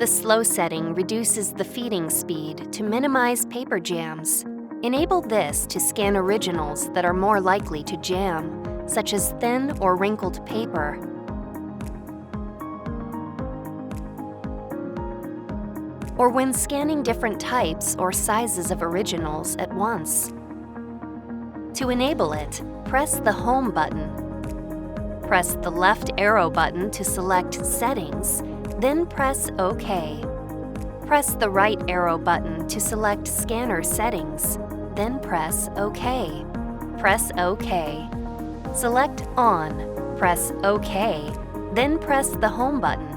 The slow setting reduces the feeding speed to minimize paper jams. Enable this to scan originals that are more likely to jam, such as thin or wrinkled paper. Or when scanning different types or sizes of originals at once. To enable it, press the Home button. Press the left arrow button to select Settings, then press OK. Press the right arrow button to select Scanner Settings, then press OK. Press OK. Select On, press OK, then press the Home button.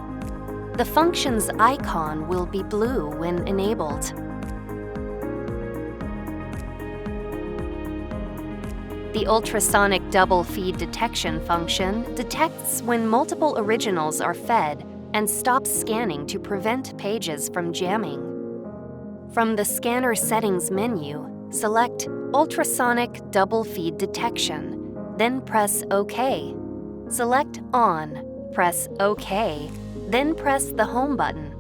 The function's icon will be blue when enabled. The ultrasonic double feed detection function detects when multiple originals are fed and stops scanning to prevent pages from jamming. From the Scanner Settings menu, select Ultrasonic Double Feed Detection, then press OK. Select On, press OK, then press the Home button.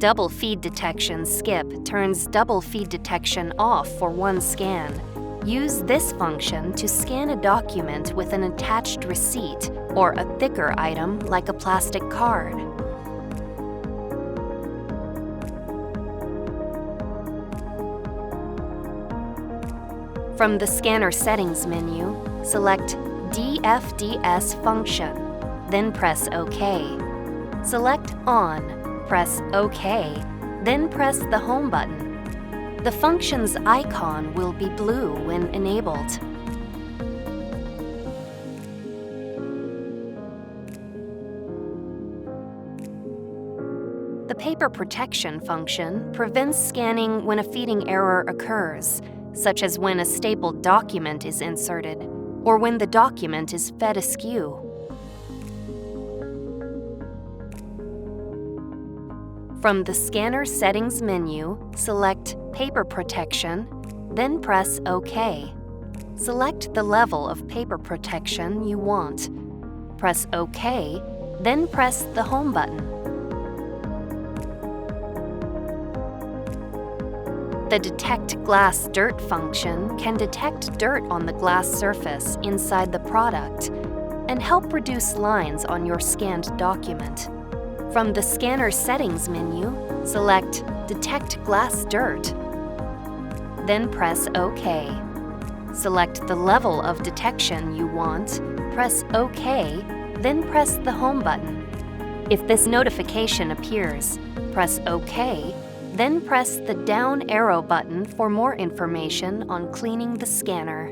Double feed detection skip turns double feed detection off for one scan. Use this function to scan a document with an attached receipt or a thicker item like a plastic card. From the Scanner Settings menu, select DFDS function, then press OK. Select On, press OK, then press the Home button. The function's icon will be blue when enabled. The Paper Protection function prevents scanning when a feeding error occurs, such as when a stapled document is inserted, or when the document is fed askew. From the Scanner Settings menu, select Paper Protection, then press OK. Select the level of paper protection you want. Press OK, then press the Home button. The Detect Glass Dirt function can detect dirt on the glass surface inside the product and help reduce lines on your scanned document. From the Scanner Settings menu, select Detect Glass Dirt. Then press OK. Select the level of detection you want, press OK, then press the Home button. If this notification appears, press OK, then press the down arrow button for more information on cleaning the scanner.